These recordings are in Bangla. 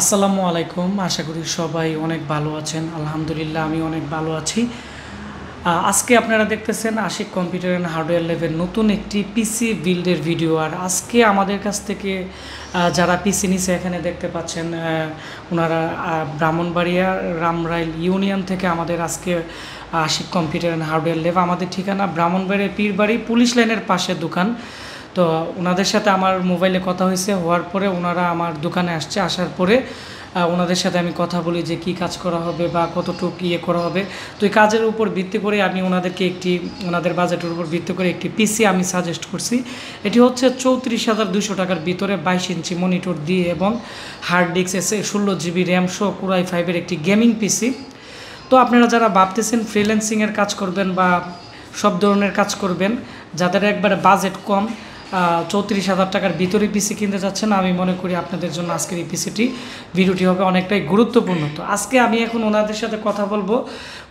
আসসালামু আলাইকুম। আশা করি সবাই অনেক ভালো আছেন। আলহামদুলিল্লাহ আমি অনেক ভালো আছি। আজকে আপনারা দেখতেছেন আশিক কম্পিউটার অ্যান্ড হার্ডওয়্যার ল্যাবের নতুন একটি পিসি বিল্ডের ভিডিও। আর আজকে আমাদের কাছ থেকে যারা পিসি নিছে এখানে দেখতে পাচ্ছেন ওনারা ব্রাহ্মণবাড়িয়া রামরাইল ইউনিয়ন থেকে আমাদের আজকে Ashik computer and hardware lab. আমাদের ঠিকানা ব্রাহ্মণবাড়িয়া পীরবাড়ি পুলিশ লাইনের পাশে দোকান। তো ওনাদের সাথে আমার মোবাইলে কথা হয়েছে, হওয়ার পরে ওনারা আমার দোকানে আসছে। আসার পরে ওনাদের সাথে আমি কথা বলি যে কী কাজ করা হবে বা কতটুকু ইয়ে করা হবে। তো এই কাজের উপর ভিত্তি করে আমি ওনাদেরকে ওনাদের বাজেটের উপর ভিত্তি করে একটি পিসি আমি সাজেস্ট করছি। এটি হচ্ছে 34,200 টাকার ভিতরে 22 ইঞ্চি মনিটর দিয়ে এবং হার্ড ডিস্ক এসে 16 জিবি র্যাম সহ কোরাই 5-এর একটি গেমিং পিসি। তো আপনারা যারা ভাবতেছেন ফ্রিল্যান্সিংয়ের কাজ করবেন বা সব ধরনের কাজ করবেন, যাদের একবারে বাজেট কম 34,000 টাকার ভিতরে পিসি কিনতে যাচ্ছেন, আমি মনে করি আপনাদের জন্য আজকের এই ভিডিওটি হবে অনেকটাই গুরুত্বপূর্ণ। তো আজকে আমি এখন ওনাদের সাথে কথা বলবো।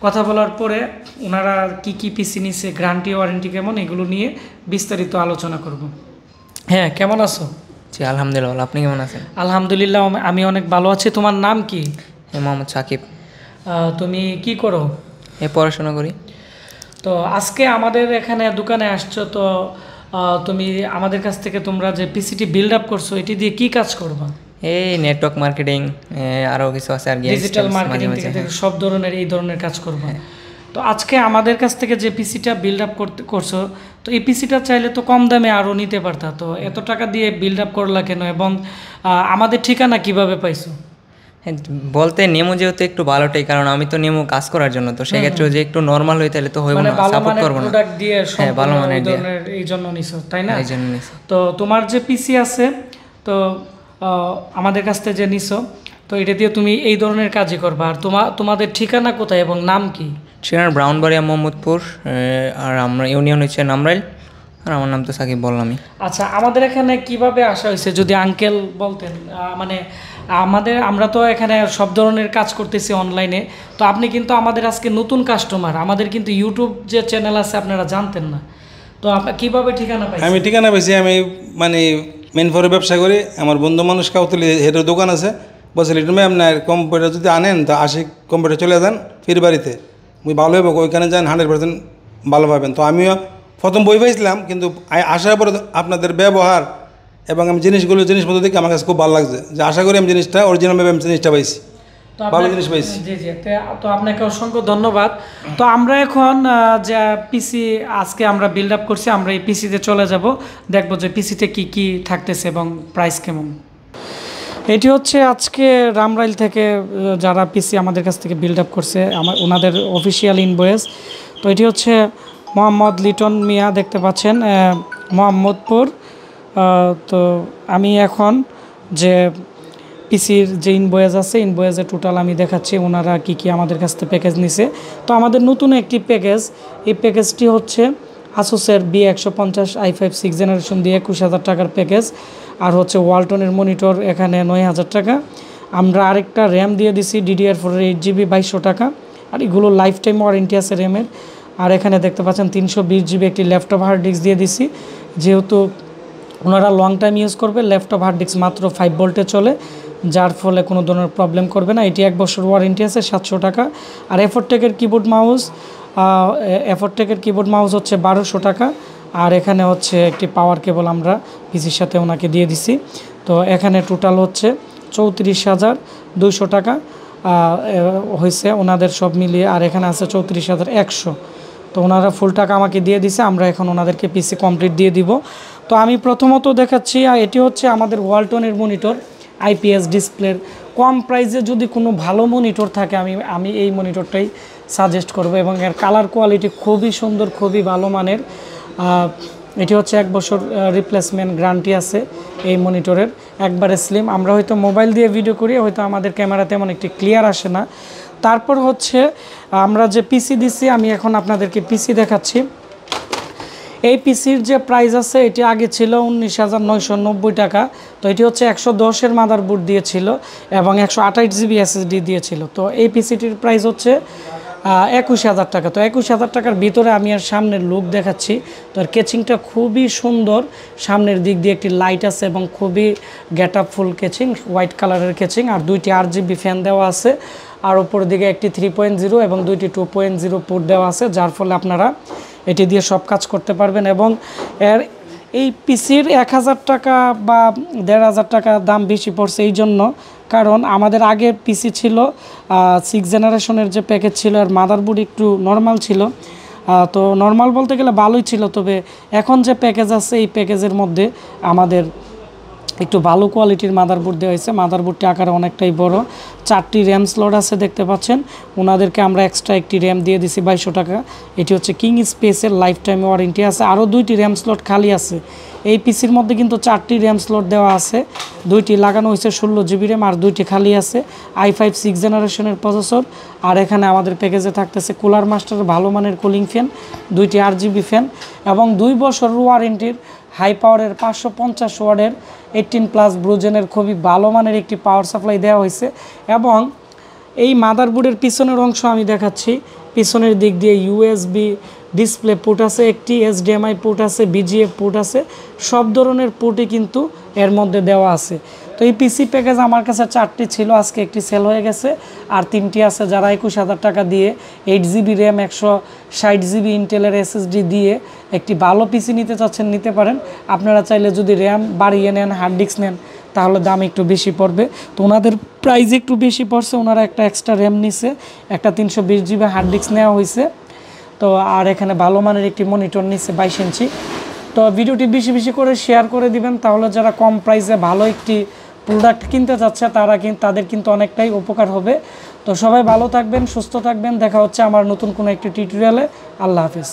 কথা বলার পরে ওনারা কি পিসি নিছে, গ্যারান্টি ওয়ারেন্টি কেমন, এগুলো নিয়ে বিস্তারিত আলোচনা করব। হ্যাঁ, কেমন আছো? জি আলহামদুলিল্লাহ, আপনি কেমন আছেন? আলহামদুলিল্লাহ আমি অনেক ভালো আছি। তোমার নাম কি? মোহাম্মদ সাকিব। তুমি কি করো? পড়াশোনা করি। তো আজকে আমাদের এখানে দোকানে আসছো, তো তুমি আমাদের কাছ থেকে তোমরা যে পিসিটি বিল্ড আপ করছো এটি দিয়ে কি কাজ করবা? এই নেটওয়ার্ক মার্কেটিং, আরও কিছু আছে আর কি, ডিজিটাল মার্কেটিং থেকে সব ধরনের এই ধরনের কাজ করবা। তো আজকে আমাদের কাছ থেকে যে পিসিটা বিল্ড আপ করছো, তো এই পিসিটা চাইলে তো কম দামে আরও নিতে পারতা, তো এত টাকা দিয়ে বিল্ড আপ করলা কেন এবং আমাদের ঠিকানা কিভাবে পাইছো? বলতে নেমো যেহেতু একটু ভালোটাই, কারণ আমি তো নেমো কাজ করার জন্য, তো সেক্ষেত্রে যে একটু নর্মাল হই তাহলে তো হইব না, সাপোর্ট করব না। প্রোডাক্ট দিয়ে ভালো মানের দিয়ে এই জন্য নিছো, তাই না? এই জন্য নিছো। তো তোমার যে পিসি আছে, তো আমাদের কাছ থেকে যে নিছো, তো এটা দিয়ে তুমি এই ধরনের কাজই করবা। আর তোমাদের ঠিকানা কোথায় এবং নাম কি? ঠিকানা ব্রাহ্মণবাড়িয়া মোহাম্মদপুর, আর আমরা ইউনিয়ন হচ্ছে নামরাইল, আর আমার নাম তো সাকিব বললামই। আচ্ছা, আমাদের এখানে কিভাবে আসা হয়েছে যদি আঙ্কেল বলতেন। মানে আমরা তো এখানে সব ধরনের কাজ করতেছি অনলাইনে, তো আপনি কিন্তু আমাদের আজকে নতুন কাস্টমার। আমাদের কিন্তু ইউটিউব যে চ্যানেল আছে আপনারা জানতেন না, তো কীভাবে ঠিকানা পাইছেন? আমি ঠিকানা পাইছি, আমি মানে মেন ফোরে ব্যবসা করি। আমার বন্ধু মানুষ কাউতলি হেঁটের দোকান আছে, বলছিল তুমি আপনার কম্পিউটার যদি আনেন তো আশিক কম্পিউটার চলে যান ফির বাড়িতে, মুই ভালো হইব, ওইখানে যান 100% ভালো পাবেন। তো আমিও প্রথম বই পাইছিলাম, কিন্তু আসার পরে আপনাদের ব্যবহার এবং আমি জিনিসপত্র দেখে আমার কাছে খুব ভালো লাগছে, যে আশা করি আমি জিনিসটা অরিজিনালভাবে আমি জিনিসটা পাইছি, ভালো জিনিস পাইছি। জি জি, তো আপনাকে অসংখ্য ধন্যবাদ। তো আমরা এখন যে পিসি আজকে আমরা বিল্ড আপ করছি, আমরা এই পিসিতে চলে যাব, দেখব যে পিসিতে কি কি থাকতেছে এবং প্রাইস কেমন। এটি হচ্ছে আজকে রামরাইল থেকে যারা পিসি আমাদের কাছ থেকে বিল্ড আপ করছে, ওনাদের অফিসিয়াল ইনভয়েস। তো এটি হচ্ছে মোহাম্মদ লিটন মিয়া, দেখতে পাচ্ছেন মোহাম্মদপুর। তো আমি এখন যে পিসির যে ইনভয়েস আছে, ইনভয়েসে টোটাল আমি দেখাচ্ছি ওনারা কি আমাদের কাছ থেকে প্যাকেজ নিছে। তো আমাদের নতুন একটি প্যাকেজ, এই প্যাকেজটি হচ্ছে আসুসের B150 i5 6th জেনারেশন দিয়ে 21,000 টাকার প্যাকেজ। আর হচ্ছে ওয়ালটনের মনিটর এখানে 9,000 টাকা। আমরা আরেকটা র্যাম দিয়ে দিছি DDR4 8GB 2,200 টাকা। আর এগুলো লাইফ টাইম ওয়ারেন্টি আছে র্যামের। আর এখানে দেখতে পাচ্ছেন 320GB একটি ল্যাপটপ হার্ড ডিস্ক দিয়ে দিছি, যেহেতু ওনারা লং টাইম ইউজ করবে। ল্যাপটপ হার্ড ডিস্ক মাত্র 5 ভোল্টে চলে, যার ফলে কোনো ধরনের প্রবলেম করবে না। এটি 1 বছর ওয়ারেন্টি আছে, 700 টাকা। আর এফোরটেকের কিবোর্ড মাউস হচ্ছে 1,200 টাকা। আর এখানে হচ্ছে একটি পাওয়ার কেবল আমরা পিসির সাথে ওনাকে দিয়ে দিছি। তো এখানে টোটাল হচ্ছে 34,200 টাকা হয়েছে ওনাদের সব মিলিয়ে। আর এখানে আছে 34,100। তো ওনারা ফুল টাকা আমাকে দিয়ে দিছে, আমরা এখন ওনাদেরকে পিসি কমপ্লিট দিয়ে দিব। তো আমি প্রথমত দেখাচ্ছি, এটি হচ্ছে আমাদের ওয়ালটনের মনিটর, IPS ডিসপ্লের। কম প্রাইসে যদি কোনো ভালো মনিটর থাকে আমি এই মনিটরটাই সাজেস্ট করব, এবং এর কালার কোয়ালিটি খুবই সুন্দর, খুবই ভালো মানের। এটি হচ্ছে 1 বছর রিপ্লেসমেন্ট গ্যারান্টি আছে এই মনিটরের, একবারে স্লিম। আমরা হয়তো মোবাইল দিয়ে ভিডিও করি, হয়তো আমাদের ক্যামেরা তেমন একটি ক্লিয়ার আসে না। তারপর হচ্ছে আমরা যে পিসি দিছি, আমি এখন আপনাদেরকে পিসি দেখাচ্ছি। এই পিসির যে প্রাইস আছে, এটি আগে ছিল 19,990 টাকা। তো এটি হচ্ছে 110-এর মাদারবোর্ড দিয়েছিল এবং 128GB SSD দিয়েছিল। তো এই পিসিটির প্রাইস হচ্ছে 21,000 টাকা। তো 21,000 টাকার ভিতরে আমি আর সামনের লুক দেখাচ্ছি। তো এর কেচিংটা খুবই সুন্দর, সামনের দিক দিয়ে একটি লাইট আছে এবং খুবই গেট আপ ফুল কেচিং, হোয়াইট কালারের কেচিং, আর 2টি RGB ফ্যান দেওয়া আছে, আর উপরের দিকে একটি 3.0 এবং 2টি 2.0 পোর্ট দেওয়া আছে, যার ফলে আপনারা এটি দিয়ে সব কাজ করতে পারবেন। এবং এর এই পিসির 1,000 টাকা বা 1,500 টাকা দাম বেশি পড়ছে এই জন্য, কারণ আমাদের আগের পিসি ছিল 6 জেনারেশনের যে প্যাকেজ ছিল, আর মাদারবোর্ড একটু নর্মাল ছিল। তো নর্মাল বলতে গেলে ভালোই ছিল, তবে এখন যে প্যাকেজ আছে এই প্যাকেজের মধ্যে আমাদের একটু ভালো কোয়ালিটির মাদারবোর্ড দেওয়া হয়েছে। মাদারবোর্ডটি আকারে অনেকটাই বড়, 4টি র্যাম স্লট আছে দেখতে পাচ্ছেন। ওনাদেরকে আমরা এক্সট্রা একটি র্যাম দিয়ে দিছি 2200 টাকা। এটি হচ্ছে কিং স্পেসের লাইফ টাইম ওয়ারেন্টি আছে। আরও 2টি র্যাম স্লট খালি আছে। এই পিসির মধ্যে কিন্তু 4টি র্যাম স্লট দেওয়া আছে, 2টি লাগানো হয়েছে 16 GB র্যাম, আর 2টি খালি আছে। i5 6 জেনারেশনের প্রসেসর। আর এখানে আমাদের প্যাকেজে থাকতেছে কুলার মাস্টার ভালো মানের কুলিং ফ্যান, 2টি RGB ফ্যান, এবং 2 বছর ওয়ারেন্টির হাই পাওয়ারের 550 ওয়াটের 18+ ব্রুজেনের খুবই ভালো মানের একটি পাওয়ার সাপ্লাই দেওয়া হয়েছে। এবং এই মাদারবোর্ডের পিছনের অংশ আমি দেখাচ্ছি। পিছনের দিক দিয়ে USB ডিসপ্লে পোর্ট আছে, একটি HDMI পোর্ট আছে, BGA পোর্ট আছে, সব ধরনের পোর্টই কিন্তু এর মধ্যে দেওয়া আছে। তো এই পিসি প্যাকেজ আমার কাছে 4টি ছিল, আজকে একটি সেল হয়ে গেছে, আর 3টি আছে। যারা 21,000 টাকা দিয়ে 8 GB র্যাম 160 GB ইন্টেলের SSD দিয়ে একটি ভালো পিসি নিতে চাচ্ছেন নিতে পারেন। আপনারা চাইলে যদি র্যাম বাড়িয়ে নেন, হার্ড ডিস্ক নেন, তাহলে দাম একটু বেশি পড়বে। তো ওনাদের প্রাইস একটু বেশি পড়ছে, ওনারা একটা এক্সট্রা র্যাম নিছে, একটা 320 GB হার্ড ডিস্ক নেওয়া হয়েছে। তো আর এখানে ভালো মানের একটি মনিটর নিচ্ছে 22 ইঞ্চি। তো ভিডিওটি বেশি বেশি করে শেয়ার করে দিবেন, তাহলে যারা কম প্রাইসে ভালো একটি প্রোডাক্ট কিনতে চাচ্ছে তাদের কিন্তু অনেকটাই উপকার হবে। তো সবাই ভালো থাকবেন, সুস্থ থাকবেন, দেখা হচ্ছে আমার নতুন কোনো একটি টিউটোরিয়ালে। আল্লাহ হাফিজ।